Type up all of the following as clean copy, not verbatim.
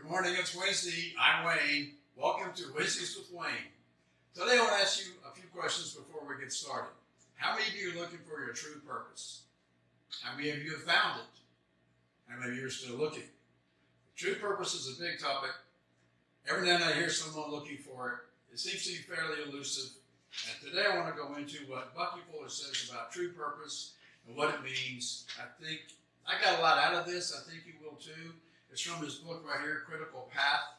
morning, it's Wednesday. I'm Wayne. Welcome to Wednesdays with Wayne. Today I want to ask you a few questions before we get started. How many of you are looking for your true purpose? How many of you have found it? How many of you are still looking? True purpose is a big topic. Every now and then I hear someone looking for it. It seems to be fairly elusive. And today I want to go into what Bucky Fuller says about true purpose and what it means. I think I got a lot out of this. I think you will too. It's from his book right here, Critical Path.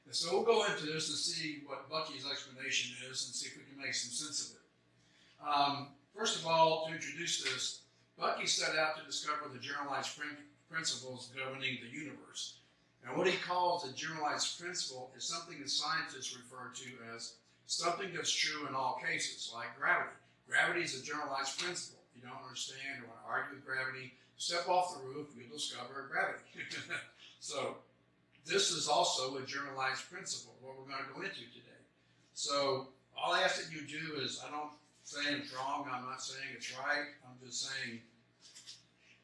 And so we'll go into this and see what Bucky's explanation is and see if we can make some sense of it. First of all, to introduce this, Bucky set out to discover the generalized principles governing the universe. And what he calls a generalized principle is something that scientists refer to as something that's true in all cases, like gravity. Gravity is a generalized principle. If you don't understand or want to argue with gravity, step off the roof, you'll discover gravity. So this is also a generalized principle, what we're going to go into today. So all I ask that you do is, I don't say it's wrong, I'm not saying it's right, I'm just saying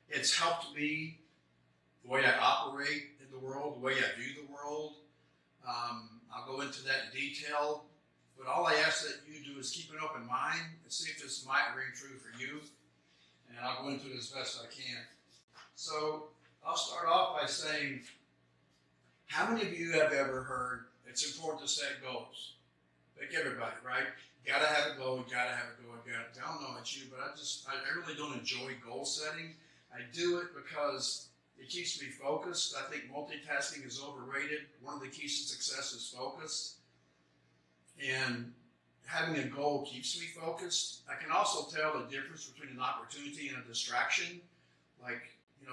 it's helped me, the way I operate in the world, the way I view the world. I'll go into that in detail, but all I ask that you do is keep an open mind and see if this might ring true for you, and I'll go into it as best I can. So I'll start off by saying, how many of you have ever heard it's important to set goals? Like everybody, right? You gotta have a goal, you gotta have a goal, you gotta, I don't know about you, but I really don't enjoy goal setting. I do it because it keeps me focused. I think multitasking is overrated. One of the keys to success is focus. And having a goal keeps me focused. I can also tell the difference between an opportunity and a distraction. Like,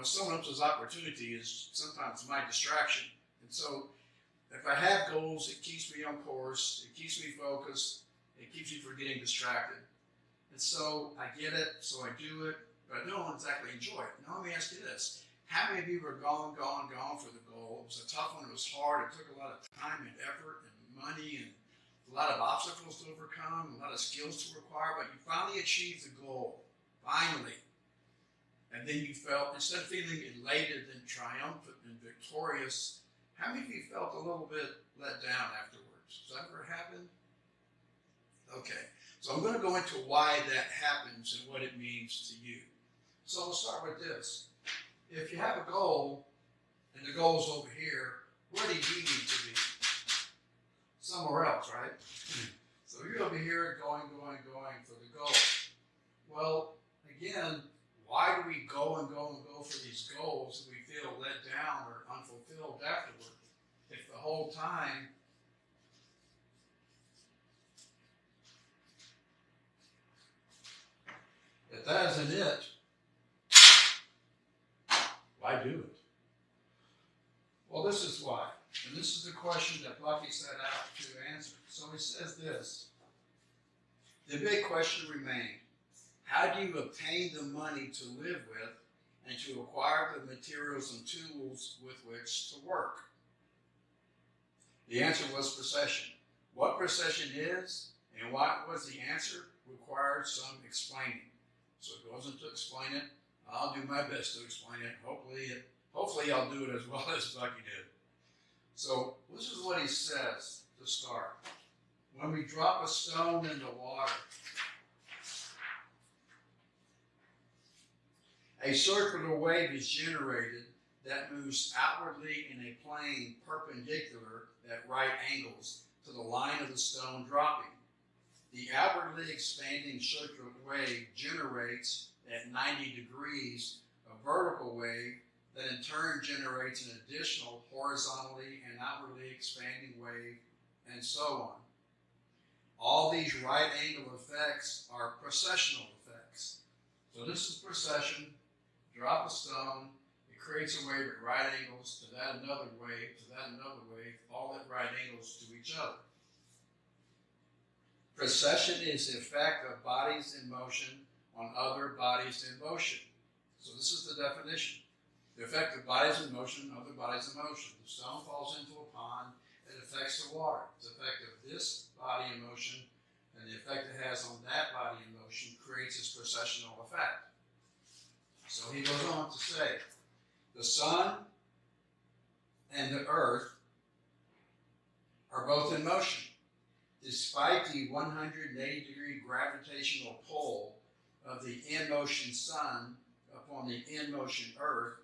someone else's opportunity is sometimes my distraction. And so if I have goals, it keeps me on course, it keeps me focused, it keeps me from getting distracted. And so I get it, so I do it, but I don't exactly enjoy it. Now let me ask you this. How many of you were gone for the goal? It was a tough one, it was hard, it took a lot of time and effort and money and a lot of obstacles to overcome, a lot of skills to acquire, but you finally achieved the goal, finally. And then you felt, instead of feeling elated and triumphant and victorious, how many of you felt a little bit let down afterwards? Has that ever happened? Okay, so I'm going to go into why that happens and what it means to you. So we'll start with this. If you have a goal, and the goal is over here, where do you need to be? Somewhere else, right? So you're over here going for the goal. Well, again, why do we go for these goals and we feel let down or unfulfilled afterward? If the whole time if that isn't it, why do it? Well, this is why. And this is the question that Bucky set out to answer. So he says this. The big question remained. How do you obtain the money to live with and to acquire the materials and tools with which to work? The answer was procession. What procession is and what was the answer required some explaining. So it goes into explain it. I'll do my best to explain it. Hopefully I'll do it as well as Bucky did. So this is what he says to start. When we drop a stone into water, a circular wave is generated that moves outwardly in a plane perpendicular at right angles to the line of the stone dropping. The outwardly expanding circular wave generates at 90 degrees a vertical wave that in turn generates an additional horizontally and outwardly expanding wave, and so on. All these right angle effects are processional effects. So this is procession. Drop a stone, it creates a wave at right angles to that another wave, all at right angles to each other. Precession is the effect of bodies in motion on other bodies in motion. So this is the definition. The effect of bodies in motion on other bodies in motion. The stone falls into a pond, it affects the water. The effect of this body in motion and the effect it has on that body in motion creates this precessional effect. So he goes on to say, the sun and the earth are both in motion. Despite the 180-degree gravitational pull of the in-motion sun upon the in-motion earth,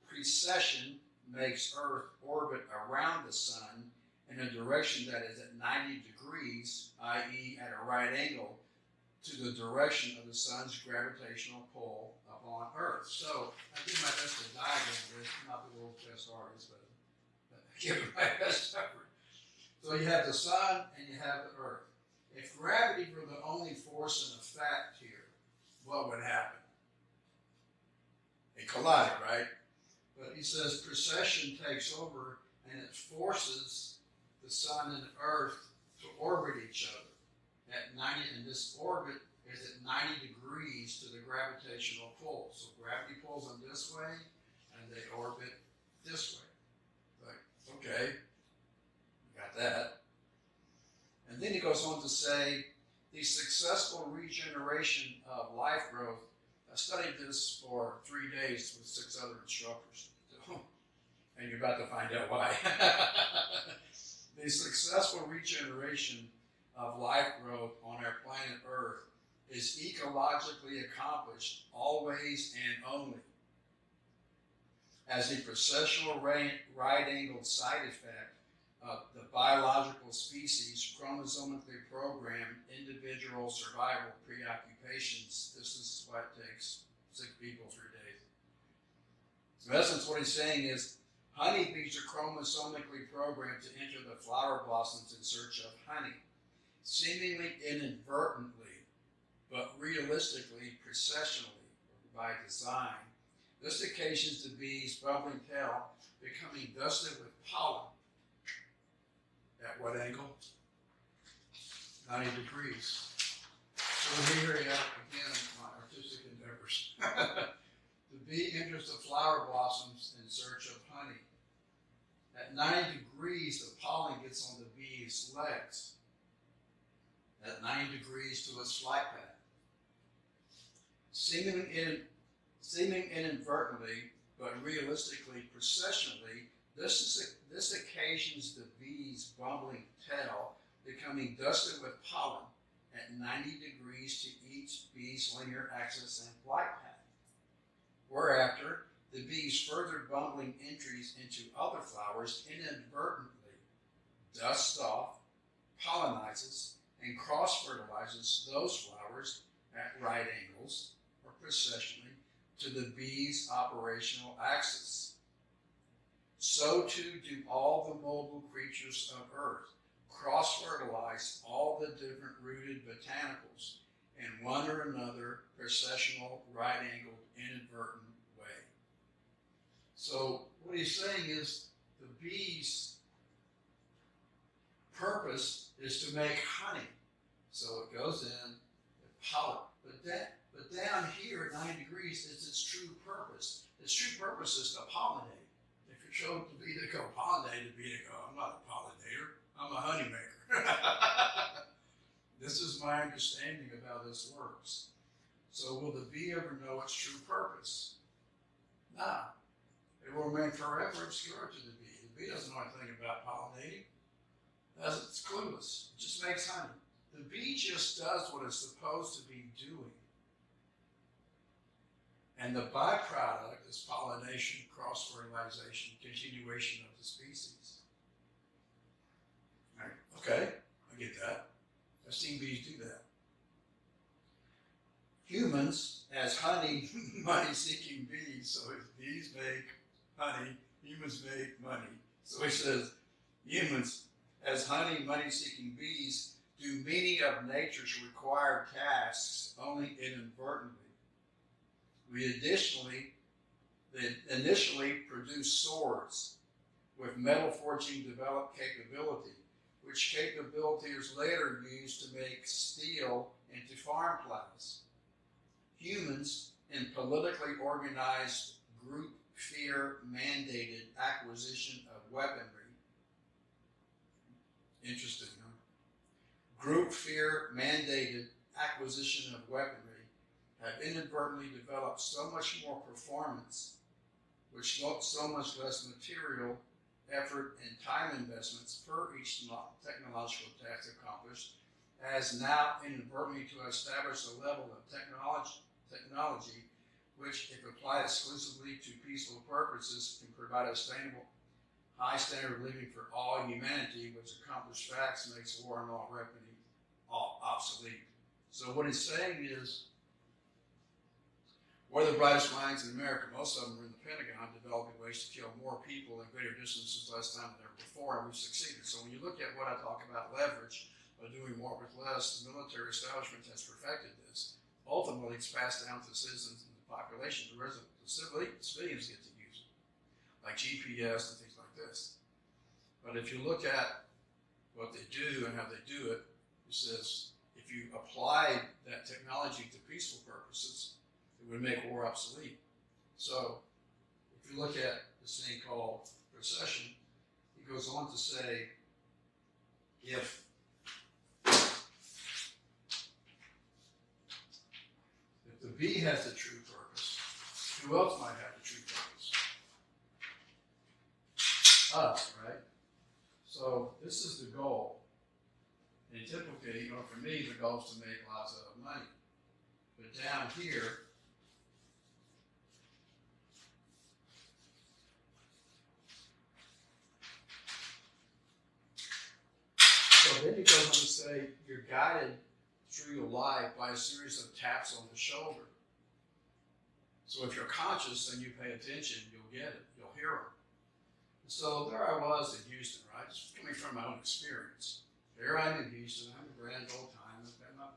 precession makes Earth orbit around the sun in a direction that is at 90 degrees, i.e. at a right angle, to the direction of the sun's gravitational pull upon Earth. So I did my best to diagram this. I'm not the world's best artist, but I give it my best effort. So you have the sun and you have the earth. If gravity were the only force in effect here, what would happen? They collide, right? But he says precession takes over and it forces the sun and the earth to orbit each other at 90, and this orbit is at 90 degrees to the gravitational pull. So gravity pulls them this way and they orbit this way. Like, okay. Got that. And then he goes on to say, the successful regeneration of life growth. I studied this for 3 days with 6 other instructors. And you're about to find out why. The successful regeneration of life growth on our planet Earth is ecologically accomplished always and only as a precessional right-angled side effect of the biological species chromosomically programmed individual survival preoccupations. This is why it takes 6 people 3 days. So in essence, what he's saying is honeybees are chromosomically programmed to enter the flower blossoms in search of honey, seemingly inadvertently, but realistically, precessionally, by design. This occasions the bees' bubbling tail becoming dusted with pollen. At what angle? 90 degrees. So here you have, again, my artistic endeavors. The bee enters the flower blossoms in search of honey. At 90 degrees, the pollen gets on the bee's legs. At 90 degrees to its flight path. Seeming inadvertently, but realistically, precessionally, this occasions the bee's bubbling tail becoming dusted with pollen at 90 degrees to each bee's linear axis and flight path. Whereafter, the bee's further bubbling entries into other flowers inadvertently dusts off, pollinizes, and cross-fertilizes those flowers at right angles, or precessionally, to the bee's operational axis. So too do all the mobile creatures of Earth cross-fertilize all the different rooted botanicals in one or another precessional, right-angled, inadvertent way. So what he's saying is the bee's purpose is to make honey. So it goes in, it pollen. But down here at 90 degrees is its true purpose. Its true purpose is to pollinate. If you're chosen to be to go pollinate, the bee to go, I'm not a pollinator, I'm a honey maker. This is my understanding of how this works. So will the bee ever know its true purpose? Nah. It will remain forever obscure to the bee. The bee doesn't know anything about pollinating. It's clueless. It just makes honey. The bee just does what it's supposed to be doing. And the byproduct is pollination, cross-fertilization, continuation of the species. Right. Okay, I get that. I've seen bees do that. Humans, as honey, money-seeking bees, so if bees make honey, humans make money. So he says, humans, as honey, money-seeking bees, do many of nature's required tasks only inadvertently. We initially produce swords with metal forging developed capability, which capability is later used to make steel into farm plows. Humans, in politically organized group fear mandated acquisition of weaponry. Interesting, huh? Group fear mandated acquisition of weaponry have inadvertently developed so much more performance, which looks so much less material effort, and time investments per each technological task accomplished has now inadvertently to establish a level of technology which, if applied exclusively to peaceful purposes, can provide a sustainable, high standard of living for all humanity, which accomplished facts makes war and all weaponry obsolete. So what he's saying is, we're the brightest minds in America. Most of them are in the Pentagon developing ways to kill more people in greater distances less time than ever before, and we've succeeded. So when you look at what I talk about leverage, by doing more with less, the military establishment has perfected this. Ultimately, it's passed down to the citizens and the population. The civilians get to use it, like GPS and things like this. But if you look at what they do and how they do it, it says if you apply that technology to peaceful purposes, it would make war obsolete. So if you look at this thing called recession, he goes on to say, if the bee has the true purpose, who else might have the true purpose? Us, right? So this is the goal. And typically, for me, the goal is to make lots of money. But down here, so then he goes on to say, you're guided through your life by a series of taps on the shoulder. So if you're conscious and you pay attention, you'll get it, you'll hear them. So there I was in Houston, right? Just coming from my own experience. There I'm in Houston, I'm a grand old time, I've got my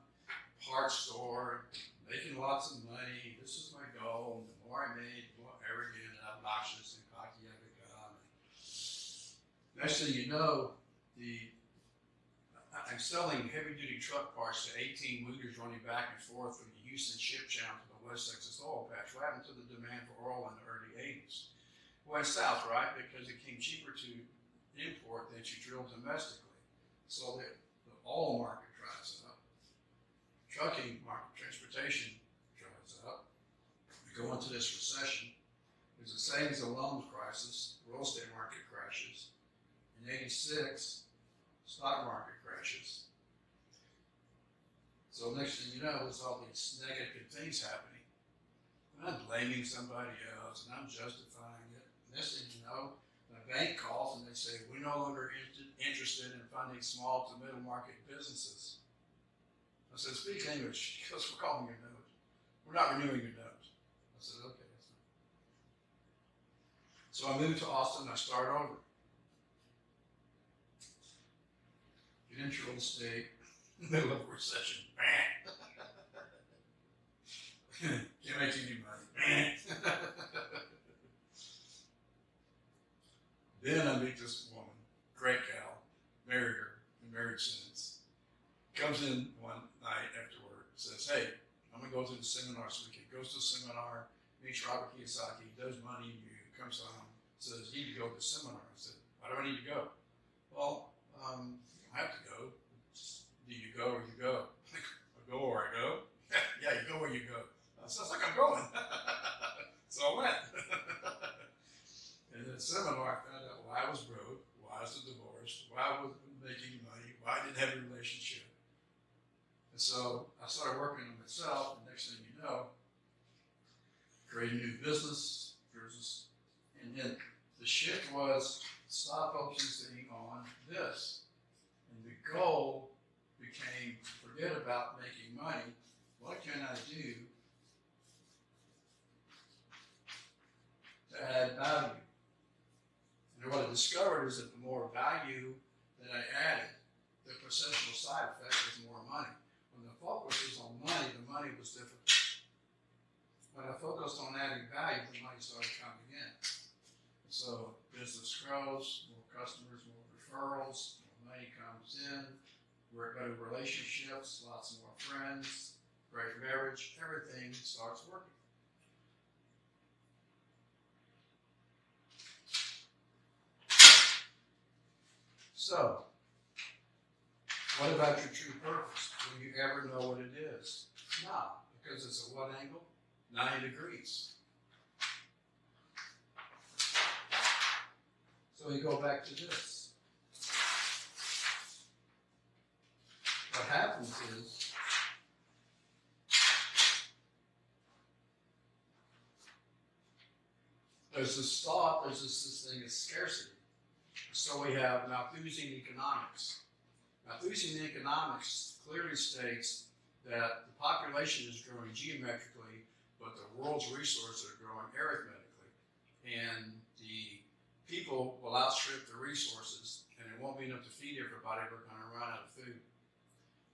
parts store, making lots of money, this is my goal, and the more I made, the more arrogant and obnoxious and cocky I become. Next thing you know, I'm selling heavy-duty truck parts to 18 wheelers running back and forth from the Houston ship channel to the West Texas oil patch. What happened to the demand for oil in the early 80s? It went south, right? Because it became cheaper to import than to drill domestically. So the oil market dries up. Trucking market, transportation dries up. We go into this recession. There's a savings and loans crisis. Real estate market crashes. In '86, stock market crashes. So next thing you know, there's all these negative things happening. And I'm blaming somebody else, and I'm justifying it. Next thing you know, the bank calls and they say, we're no longer interested in funding small to middle market businesses. I said, speak English, because we're calling your note. We're not renewing your note. I said, okay, that's fine. So I moved to Austin, I start over. Get into real estate, middle of a recession, bang. Can't make any money, bang. Then I meet this woman, great gal, married her, been married since. Comes in one night after work, says, hey, I'm gonna go to the seminar this weekend. Goes to the seminar, meets Robert Kiyosaki, does Money and You, comes home, says, you need to go to the seminar. I said, why do I need to go? Well, you don't have to go. Do you go or you go? I go or I go? Yeah, you go or you go. Sounds like I'm going. So I went. And in the seminar, I found out why I was broke, why I was divorced, why I wasn't making money, why I didn't have a relationship. And so I started working on myself, and next thing you know, create a new business. And then the shift was stop focusing on this. And the goal became forget about making money. What can I do to add value? And what I discovered is that the more value that I added, the processional side effect was more money. When the focus was on money, the money was difficult. When I focused on adding value, the money started coming in. So business grows, more customers, more referrals, more money comes in, we're better relationships, lots more friends, great marriage, everything starts working. So, what about your true purpose? Will you ever know what it is? No, because it's at what angle? 90 degrees. So we go back to this. What happens is there's this thought, there's this thing of scarcity. So we have Malthusian economics. Malthusian economics clearly states that the population is growing geometrically, but the world's resources are growing arithmetically. And the people will outstrip the resources, and it won't be enough to feed everybody. We're going to run out of food.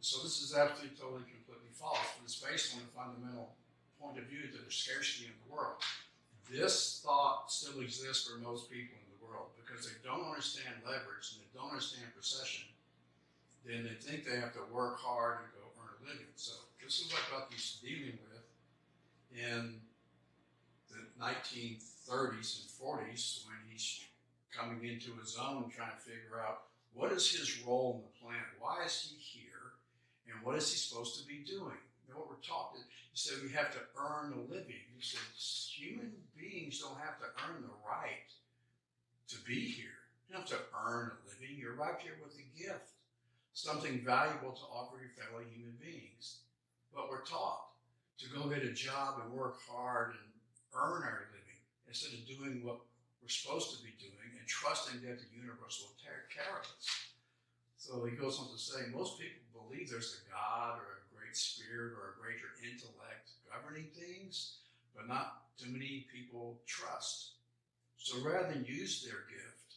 So this is absolutely, totally, completely false, but it's based on the fundamental point of view that there's scarcity in the world. This thought still exists for most people in the world because they don't understand leverage and they don't understand procession. Then they think they have to work hard and go earn a living. So this is what Bucky's dealing with in the 1930s and 40s when he's coming into his own, trying to figure out what is his role in the planet, why is he here, and what is he supposed to be doing. You know what we're talking. He said we have to earn a living. He said human beings don't have to earn the right to be here. You don't have to earn a living. You're right here with a gift, something valuable to offer your fellow human beings. But we're taught to go get a job and work hard and earn our living instead of doing what we're supposed to be doing and trusting that the universe will take care of us. So he goes on to say, most people believe there's a God or a great spirit or a greater intellect governing things, but not too many people trust. So rather than use their gift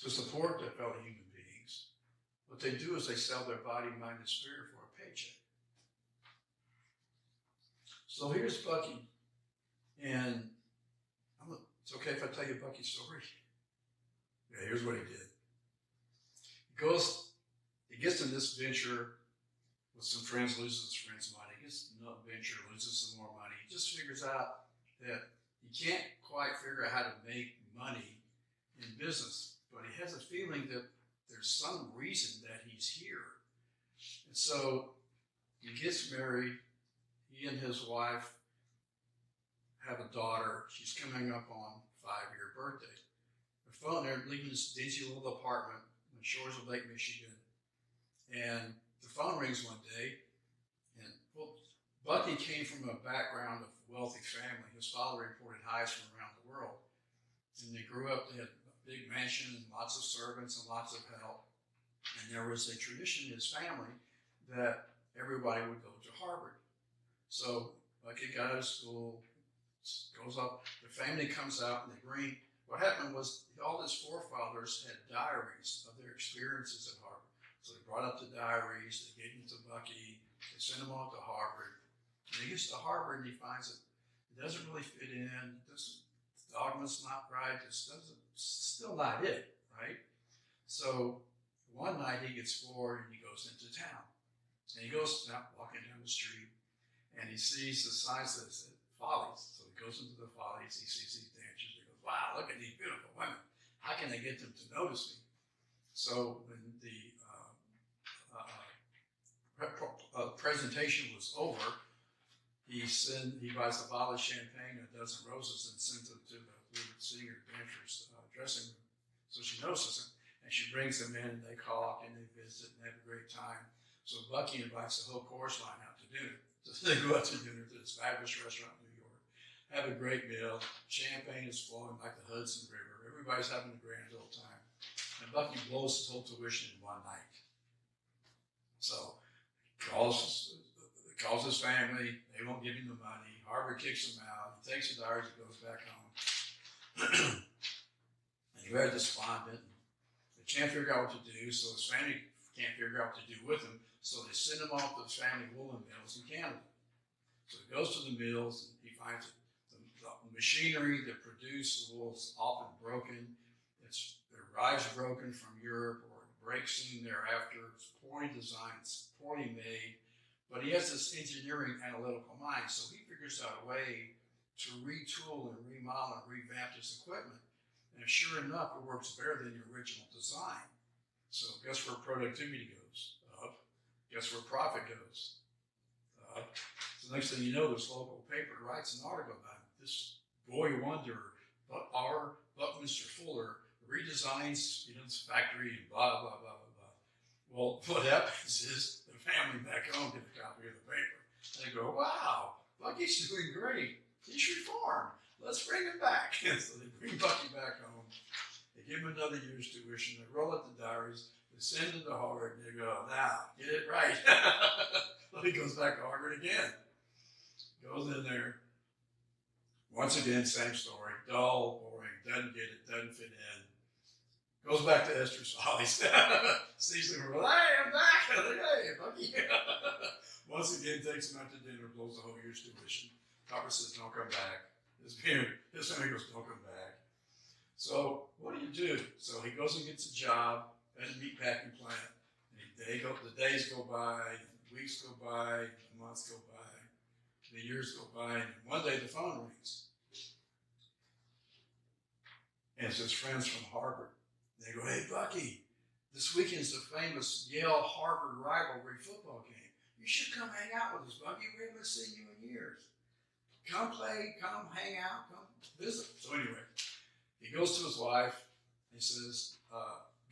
to support their fellow human beings, what they do is they sell their body, mind, and spirit for a paycheck. So here's Bucky, and it's okay if I tell you Bucky's story. Yeah, here's what he did. He gets in this venture with some friends, loses his friends' money. He gets in another venture, loses some more money. He just figures out that he can't quite figure out how to make money in business, but he has a feeling that there's some reason that he's here. And so he gets married. He and his wife have a daughter. She's coming up on 5-year birthday. They're leaving this dingy little apartment on the shores of Lake Michigan. And the phone rings one day. And well, Bucky came from a background of wealthy family. His father reported highs from around the world. And they grew up, they had a big mansion and lots of servants and lots of help. And there was a tradition in his family that everybody would go to Harvard. So Bucky got out of school, goes up, the family comes out and they bring, what happened was all his forefathers had diaries of their experiences at Harvard. So they brought up the diaries, they gave them to Bucky, they sent him off to Harvard. And he gets to Harvard and he finds that it doesn't really fit in, the dogma's not right, this doesn't, still not it, right? So one night he gets bored and he goes into town. And he goes out walking down the street and he sees the signs that said Follies. So he goes into the Follies, he sees these dancers, he goes, wow, look at these beautiful women. How can I get them to notice me? So when the presentation was over, he buys a bottle of champagne and a dozen roses and sends them to the senior dancer's dressing room. So she notices him and she brings them in and they talk and they visit and have a great time. So Bucky invites the whole chorus line out to dinner. So they go out to dinner to this fabulous restaurant in New York, have a great meal. Champagne is flowing like the Hudson River. Everybody's having a grand old time. And Bucky blows his whole tuition in one night. So calls his family. They won't give him the money. Harvard kicks him out. He takes the diaries and goes back home. And he's very despondent. They can't figure out what to do, so his family can't figure out what to do with him. So they send him off to his family woolen mills in Canada. So he goes to the mills and he finds the machinery that produce the wool is often broken. Their ride's broken from Europe or it breaks soon thereafter. It's poorly designed, it's poorly made. But he has this engineering analytical mind, so he figures out a way to retool and remodel and revamp his equipment. And sure enough, it works better than the original design. So guess where productivity goes? Up. Guess where profit goes? So next thing you know, this local paper writes an article about it. This boy wonder but Mr. Fuller redesigns, this factory and blah, blah, blah, blah, blah. Well, what happens is the family back home get a copy of the paper. And they go, wow, Bucky's doing great. He's reformed. Let's bring him back. And so they bring Bucky back home. They give him another year's tuition. They roll up the diaries. They send him to Harvard. And they go, now, get it right. Well, he goes back to Harvard again. Goes in there. Once again, same story. Dull, boring, doesn't get it, doesn't fit in. Goes back to Esther's Follies. Sees them, hey, I'm back. Hey, Bucky. Once again, takes him out to dinner, blows the whole year's tuition. Papa says, don't come back. His family goes, don't come back. So what do you do? So he goes and gets a job at a meatpacking plant. And the days go by, the weeks go by, the months go by, the years go by, and one day the phone rings. And it's his friends from Harvard. They go, hey, Bucky, this weekend's the famous Yale-Harvard rivalry football game. You should come hang out with us, Bucky. We haven't seen you in years. Come play, come hang out, come visit. So anyway, he goes to his wife. He says,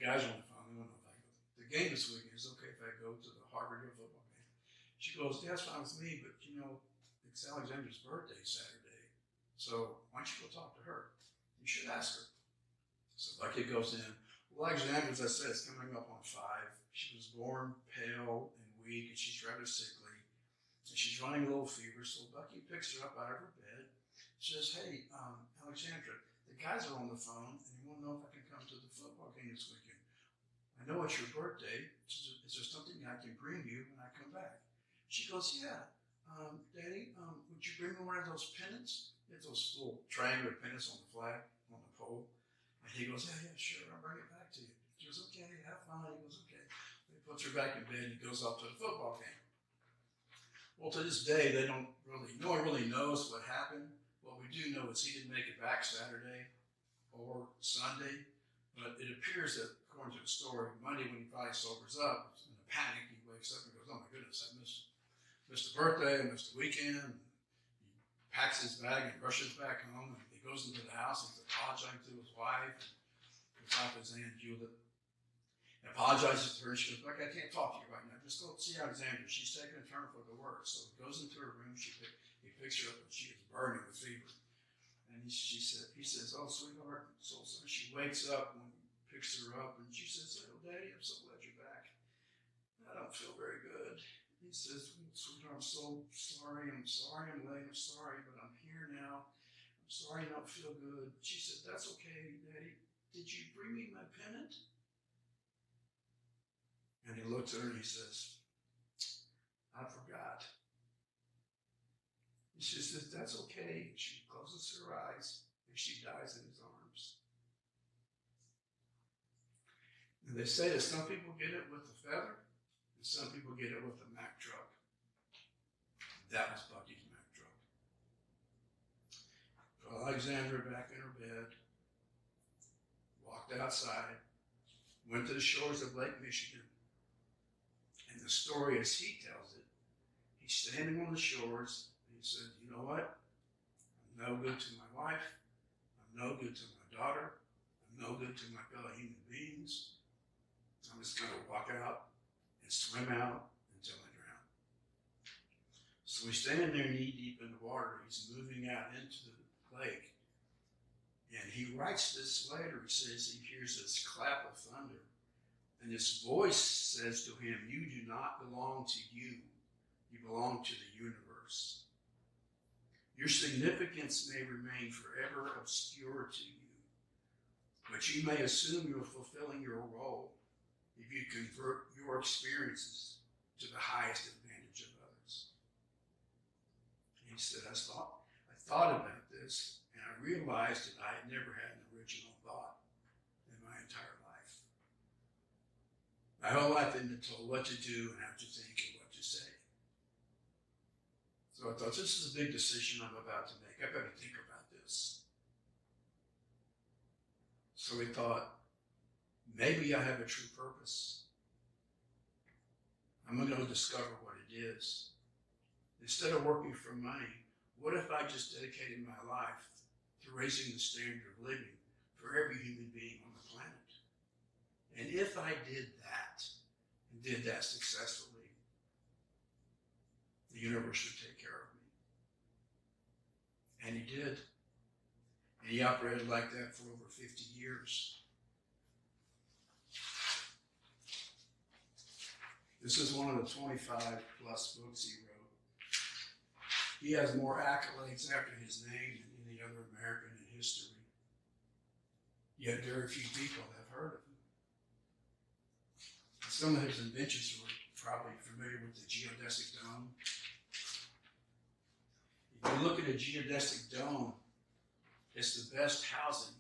guys on the phone, I don't know if I go. The game this weekend, is okay if I go to the Harvard Yale football game? She goes, yeah, that's fine with me, but it's Alexandra's birthday Saturday. So why don't you go talk to her? You should ask her. So Bucky goes in. Well, Alexandra, as I said, is coming up on 5. She was born pale and weak, and she's rather sickly. And she's running a little fever, so Bucky picks her up out of her bed. Says, hey, Alexandra, the guys are on the phone, and they want to know if I can come to the football game this weekend. I know it's your birthday. Is there something I can bring you when I come back? She goes, yeah. Daddy, would you bring me one of those pennants? It's those little triangular pennants on the flag, on the pole. And he goes, yeah, sure, I'll bring it back to you. She goes, okay, have fun. He goes, okay. He puts her back in bed and he goes off to the football game. Well, to this day, no one really knows what happened. What we do know is he didn't make it back Saturday or Sunday, but it appears that, according to the story, Monday when he finally sobers up, in a panic, he wakes up and goes, oh my goodness, I missed the birthday, I missed the weekend. He packs his bag and rushes back home, and he goes into the house and he's apologizing to his wife. His wife is Aunt Hewlett. He apologizes to her. She goes, look, I can't talk to you right now. Just go see Alexandra. She's taking a turn for the worse. So he goes into her room. He picks her up, and she is burning with fever. And he says, oh, sweetheart. So she wakes up and picks her up, and she says, oh, Daddy, I'm so glad you're back. I don't feel very good. He says, sweetheart, I'm so sorry. I'm late. I'm sorry, but I'm here now. I'm sorry I don't feel good. She said, that's okay, Daddy. Did you bring me my pennant? And he looks at her and he says, I forgot. She says, that's okay. She closes her eyes and she dies in his arms. And they say that some people get it with a feather and some people get it with a Mack truck. That was Bucky's Mack truck. Put Alexandra back in her bed, walked outside, went to the shores of Lake Michigan. And the story as he tells it, he's standing on the shores and he said, you know what? I'm no good to my wife. I'm no good to my daughter. I'm no good to my fellow human beings. I'm just going to walk out and swim out until I drown. So he's standing there knee deep in the water. He's moving out into the lake. And he writes this later. He says he hears this clap of thunder. And this voice says to him, you do not belong to you. You belong to the universe. Your significance may remain forever obscure to you, but you may assume you are fulfilling your role if you convert your experiences to the highest advantage of others. And he said, I thought about this, and I realized that I had never had an original thought in my entire life. My whole life I've been told what to do and how to think and what to say. So I thought, this is a big decision I'm about to make. I better think about this. So we thought, maybe I have a true purpose. I'm going to discover what it is. Instead of working for money, what if I just dedicated my life to raising the standard of living for every human being on the planet. And if I did that, and did that successfully, the universe would take care of me. And he did. And he operated like that for over 50 years. This is one of the 25 plus books he wrote. He has more accolades after his name than any other American in history. Yet very few people have heard of him. Some of his inventions were probably familiar with the geodesic dome. If you look at a geodesic dome, it's the best housing.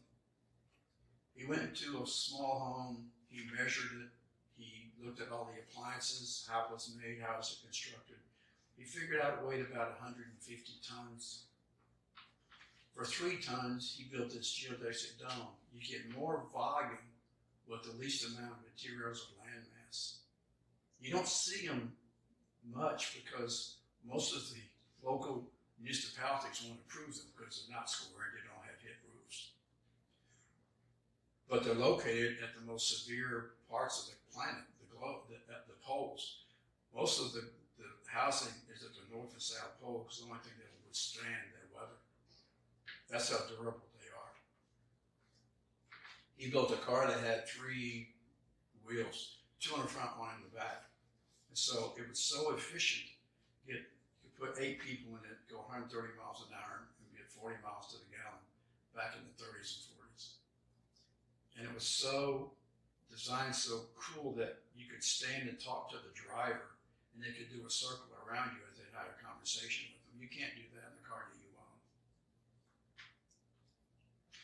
He went into a small home, he measured it, he looked at all the appliances, how it was made, how it was constructed. He figured out it weighed about 150 tons. For 3 tons, he built this geodesic dome. You get more volume with the least amount of materials or land mass. You don't see them much because most of the local municipalities won't approve them because they're not square and they don't have hip roofs. But they're located at the most severe parts of the planet, the globe, at the poles. Most of the housing is at the North and South Pole because the only thing that will withstand their weather. That's how durable they are. He built a car that had 3 wheels, 2 in the front, 1 in the back. And so it was so efficient. You could put 8 people in it, go 130 miles an hour, and get 40 miles to the gallon back in the 30s and 40s. And it was so designed so cool that you could stand and talk to the driver, and they could do a circle around you as they had a conversation with them. You can't do that in the car that you own.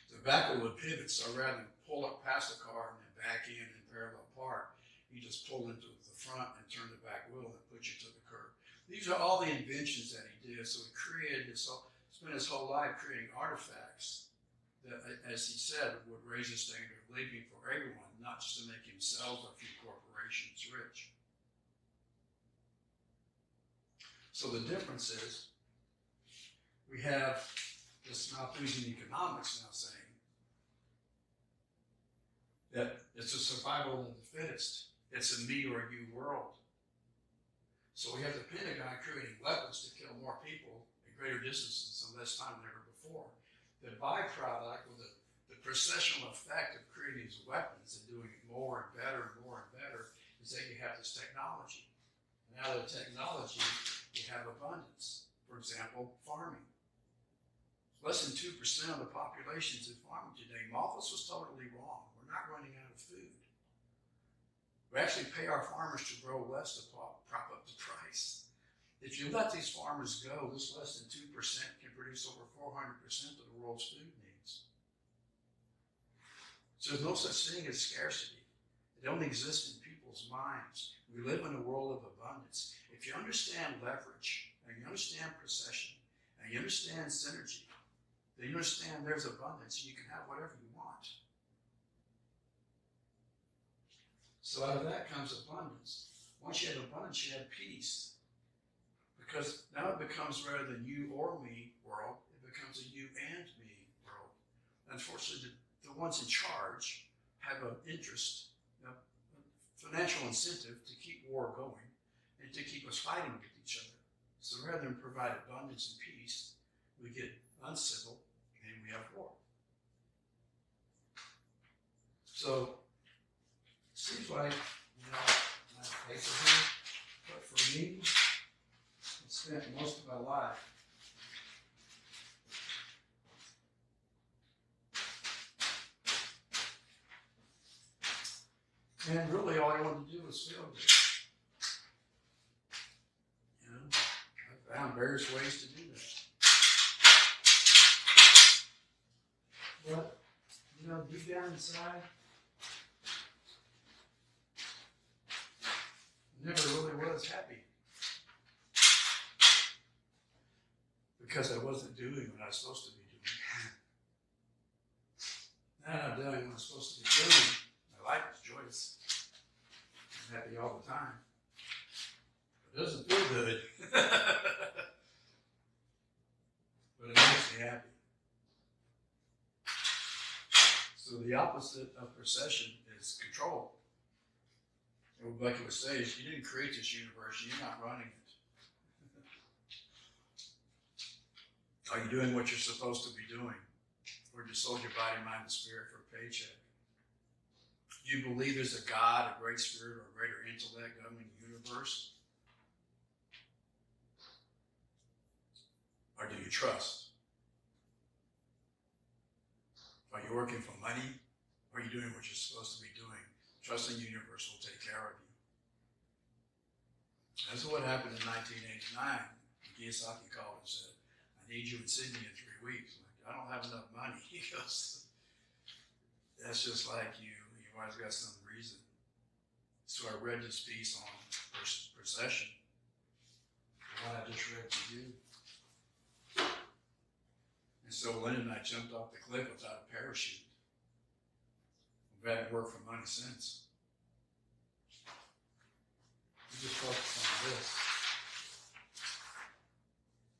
The back would pivot, so rather than pull up past the car and then back in and parallel park, you just pull into the front and turn the back wheel and put you to the curb. These are all the inventions that he did. So he created this, spent his whole life creating artifacts that, as he said, would raise the standard of living for everyone, not just to make himself or a few corporations rich. So the difference is, we have this Malthusian economics now saying that it's a survival of the fittest. It's a me or you world. So we have the Pentagon creating weapons to kill more people at greater distances in less time than ever before. The byproduct, or the processional effect of creating these weapons and doing it more and better and more and better, is that you have this technology. And out of the technology, you have abundance. For example, farming. Less than 2% of the population is in farming today. Malthus was totally wrong. We're not running out of food. We actually pay our farmers to grow less to prop up the price. If you let these farmers go, this less than 2% can produce over 400% of the world's food needs. So there's no such thing as scarcity. It only exists in people's minds. We live in a world of abundance. If you understand leverage, and you understand procession, and you understand synergy, then you understand there's abundance and you can have whatever you want. So out of that comes abundance. Once you have abundance, you have peace. Because now it becomes, rather than you or me world, it becomes a you and me world. Unfortunately, the ones in charge have an interest, a financial incentive to keep war going and to keep us fighting with each other. So rather than provide abundance and peace, we get uncivil and we have war. So it seems like, my face is here, but for me, I spent most of my life and really all I wanted to do was feel good. I found various ways to do that. But, deep down inside, I never really was happy. Because I wasn't doing what I was supposed to be doing. Now I'm doing what I'm supposed to be doing. My life is joyous. I'm happy all the time. It doesn't feel good. But it makes me happy. opposite of procession is control. And what Bucky would say is, you didn't create this universe, you're not running it. Are you doing what you're supposed to be doing? Or just sold your body, mind, and spirit for a paycheck? Do you believe there's a God, a great spirit, or a greater intellect governing the universe? Or do you trust? Are you working for money? Or are you doing what you're supposed to be doing? Trusting the universe will take care of you. That's what happened in 1989. Kiyosaki called and said, I need you in Sydney in 3 weeks. I'm like, I don't have enough money. He goes, that's just like you. You've always got some reason. So I read this piece on procession, the one I just read to you. And so Lynn and I jumped off the cliff without a parachute. We haven't worked for money since. We just focus on this.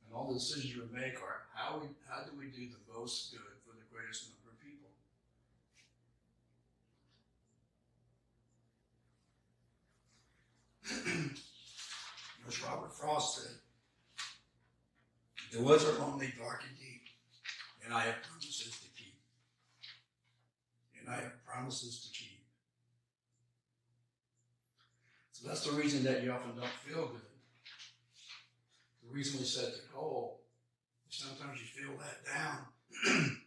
And all the decisions we make are how do we do the most good for the greatest number of people? As Robert Frost said, the woods are lonely, dark, and deep, and I have promises to keep. And I have promises to keep. So that's the reason that you often don't feel good. The reason we set the goal is sometimes you feel let down.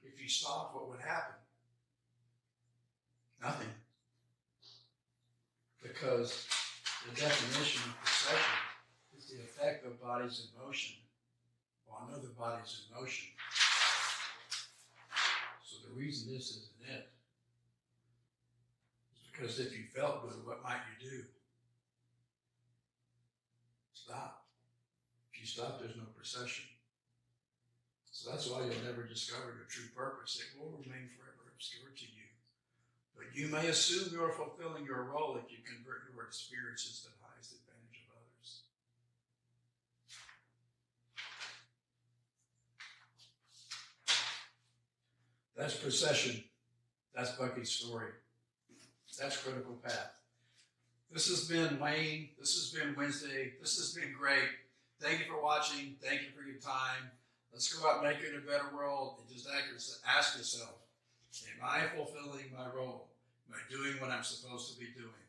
If you stop, what would happen? Nothing. Because the definition of procession is the effect of bodies in motion on other bodies in motion. So the reason this isn't it is because if you felt good, what might you do? Stop. If you stop, there's no procession. So that's why you'll never discover your true purpose. It will remain forever obscure to you. But you may assume you're fulfilling your role if you convert your experiences to the highest advantage of others. That's procession. That's Bucky's story. That's Critical Path. This has been Wayne. This has been Wednesday. This has been great. Thank you for watching. Thank you for your time. Let's go out and make it a better world and just ask yourself, am I fulfilling my role? Am I doing what I'm supposed to be doing?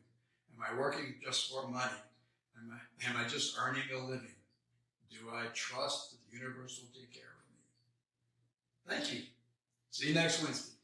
Am I working just for money? Am I just earning a living? Do I trust that the universe will take care of me? Thank you. See you next Wednesday.